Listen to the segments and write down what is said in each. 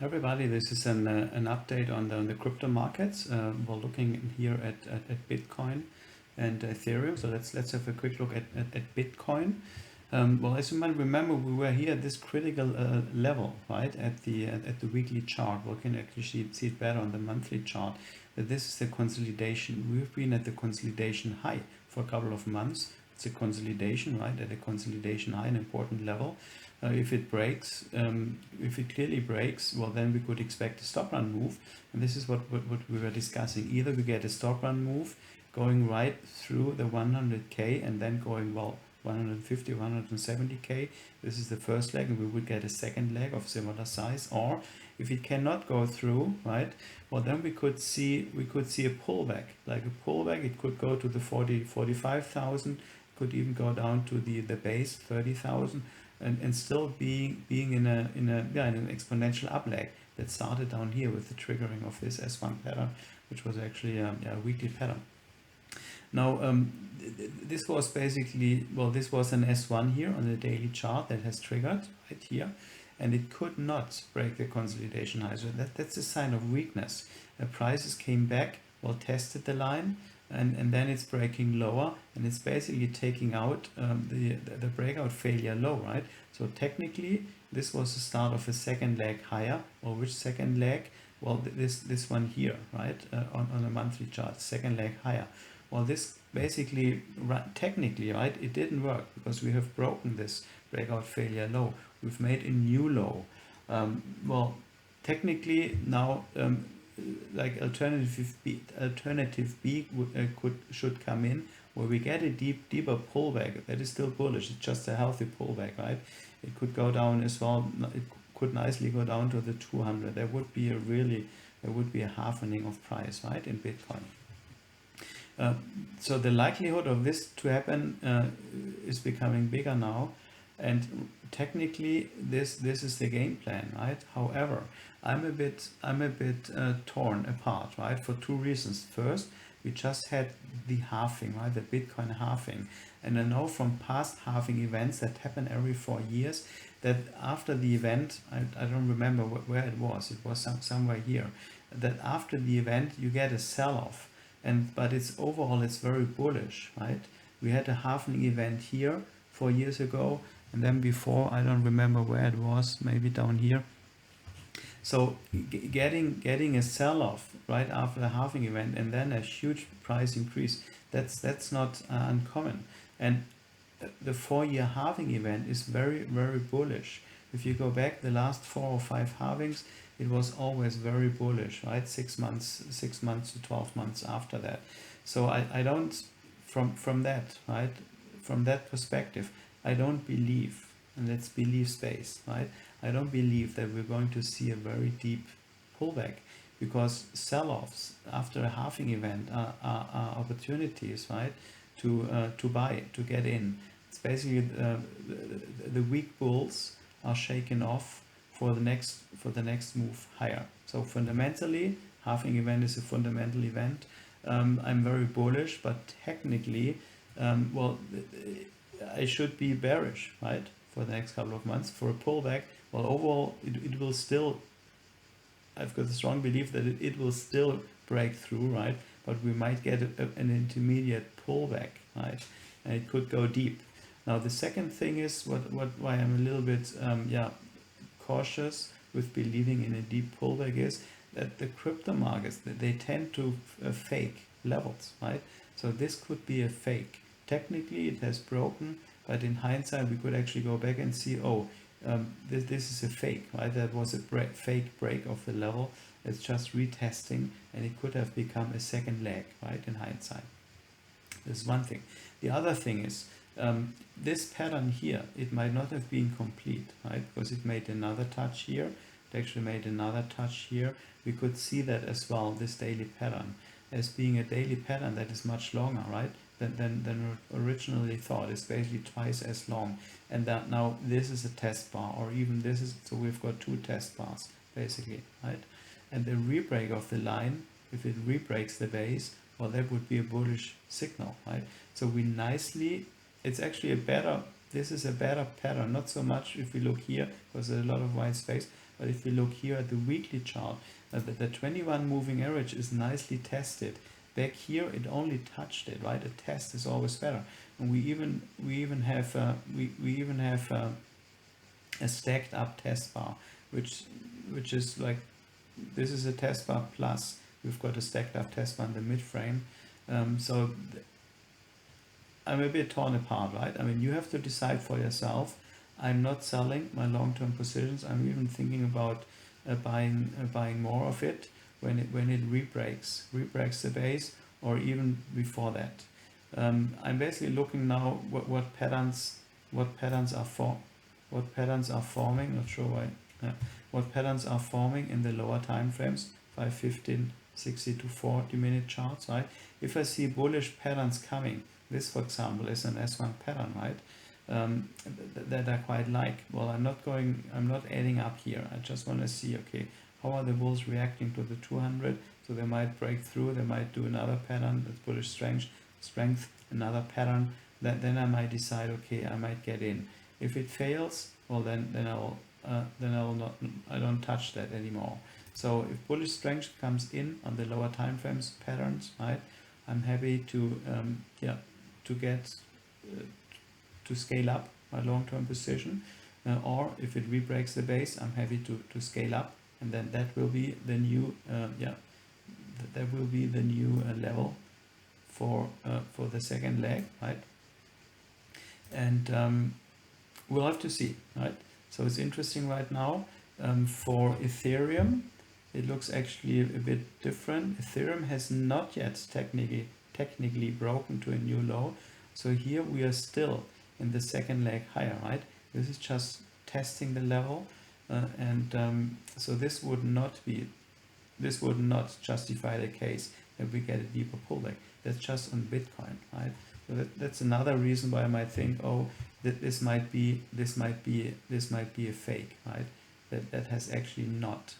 Everybody, this is an update on the crypto markets. We're looking here at Bitcoin and Ethereum. So let's have a quick look at Bitcoin. Well, as you might remember, we were here at this critical level, right, at the weekly chart. We can actually see it better on the monthly chart. But this is the consolidation. We've been at the consolidation high for a couple of months. It's a consolidation, right, at a consolidation high, an important level. If it breaks, if it clearly breaks, well, then we could expect a stop run move. And this is what we were discussing. Either we get a stop run move going right through the 100K and then going, well, 150, 170K. This is the first leg, and we would get a second leg of similar size. Or if it cannot go through, right, well, then we could see a pullback. Like a pullback, it could go to the 45,000, could even go down to the base 30,000. And still being in an exponential up leg that started down here with the triggering of this S1 pattern, which was actually a weekly pattern. Now, this was basically, well, this was an S1 here on the daily chart that has triggered right here, and it could not break the consolidation high. So that's a sign of weakness. Prices came back, well, tested the line, and then it's breaking lower, and it's basically taking out the breakout failure low, right? So technically, this was the start of a second leg higher. Or which second leg? Well, this one here, right, on a monthly chart, second leg higher. Well, this basically, technically, right, it didn't work because we have broken this breakout failure low. We've made a new low. Well, technically now, like alternative B should come in, where we get a deeper pullback. That is still bullish. It's just a healthy pullback, right? It could go down as well. It could nicely go down to the 200. There would be a halving of price, right, in Bitcoin. So the likelihood of this to happen is becoming bigger now, and technically this is the game plan, right? However, I'm a bit torn apart, right, for two reasons. First, we just had the halving, right, the Bitcoin halving, and I know from past halving events that happen every 4 years that after the event, I don't remember where it was somewhere here, that after the event you get a sell-off. But it's overall it's very bullish, right? We had a halving event here 4 years ago, and then before, I don't remember where it was, maybe down here. So getting a sell-off right after the halving event and then a huge price increase, that's not uncommon. And the 4-year halving event is very, very bullish. If you go back the last 4 or 5 halvings, it was always very bullish, right? 6 months to 12 months after that. So I don't, from that, right? From that perspective, I don't believe, and let's believe space, right? I don't believe that we're going to see a very deep pullback, because sell-offs after a halving event are opportunities, right? To buy, to get in. It's basically the weak bulls are shaken off for the next move higher. So fundamentally, halving event is a fundamental event. I'm very bullish, but technically, well, I should be bearish, right, for the next couple of months for a pullback. Well, overall, it will still, I've got a strong belief that it will still break through, right? But we might get an intermediate pullback, right? And it could go deep. Now, the second thing is why I'm a little bit cautious with believing in a deep pullback is that the crypto markets, they tend to fake levels, right? So this could be a fake. Technically, it has broken, but in hindsight, we could actually go back and see, this is a fake, right? That was a fake break of the level. It's just retesting, and it could have become a second leg, right, in hindsight. This is one thing. The other thing is, this pattern here, it might not have been complete, right? Because it made another touch here. It actually made another touch here. We could see that as well, this daily pattern, as being a daily pattern that is much longer, right, than originally thought. It's basically twice as long. And that now this is a test bar, or even this is, so we've got 2 test bars, basically, right? And the rebreak of the line, if it rebreaks the base, well, that would be a bullish signal, right? So we nicely, it's actually a better this is a better pattern. Not so much if we look here, because there's a lot of white space, but if we look here at the weekly chart, the 21 moving average is nicely tested. Back here, it only touched it, right? A test is always better. And we even have a stacked up test bar, which is like, this is a test bar plus we've got a stacked up test bar in the mid frame. So I'm a bit torn apart, right? I mean, you have to decide for yourself. I'm not selling my long-term positions. I'm even thinking about buying more of it when it rebreaks the base, or even before that. I'm basically looking now what patterns are forming. Not sure why. What patterns are forming in the lower time frames, 5, 15, 60 to 40 minute charts, right? If I see bullish patterns coming, this for example is an S1 pattern, right? That I quite like. Well, I'm not adding up here. I just want to see, okay, how are the bulls reacting to the 200? So they might break through, they might do another pattern, that's bullish strength, another pattern. Then I might decide, okay, I might get in. If it fails, well then I don't touch that anymore. So if bullish strength comes in on the lower time frames patterns, right, I'm happy to scale up my long-term position, or if it rebreaks the base, I'm happy to scale up, and then that will be the new level for the second leg, right? And we'll have to see, right? So it's interesting right now. For Ethereum, it looks actually a bit different. Ethereum has not yet technically broken to a new low. So here we are still in the second leg higher, right? This is just testing the level, so this would not justify the case that we get a deeper pullback. That's just on Bitcoin, right? So that's another reason why I might think, oh, that this might be a fake, right? That has actually not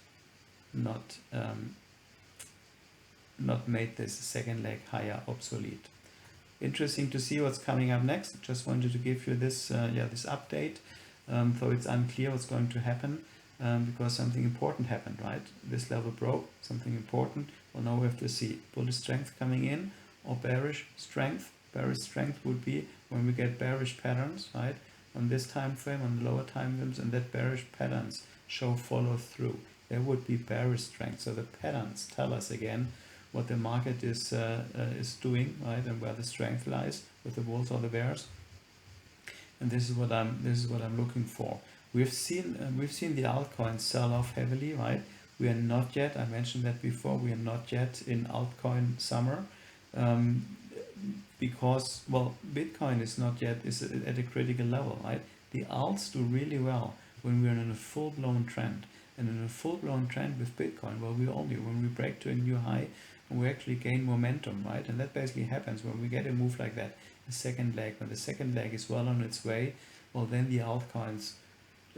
made this second leg higher obsolete. Interesting to see what's coming up next. Just wanted to give you this this update. So it's unclear what's going to happen, because something important happened, right? This level broke, something important. Well, now we have to see bullish strength coming in or bearish strength. Bearish strength would be when we get bearish patterns, right? On this time frame, on the lower time frames, and that bearish patterns show follow through. There would be bearish strength. So the patterns tell us again what the market is doing, right, and where the strength lies with the bulls or the bears. And this is what I'm looking for. We've seen the altcoins sell off heavily, right? We are not yet. I mentioned that before. We are not yet in altcoin summer, because, well, Bitcoin is not yet at a critical level, right? The alts do really well when we're in a full-blown trend. And in a full-blown trend with Bitcoin, well, when we break to a new high, and we actually gain momentum, right? And that basically happens when we get a move like that, the second leg. When the second leg is well on its way, well, then the altcoins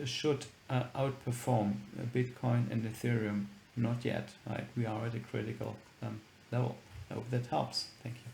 should outperform Bitcoin and Ethereum. Not yet, right? We are at a critical level. I hope that helps. Thank you.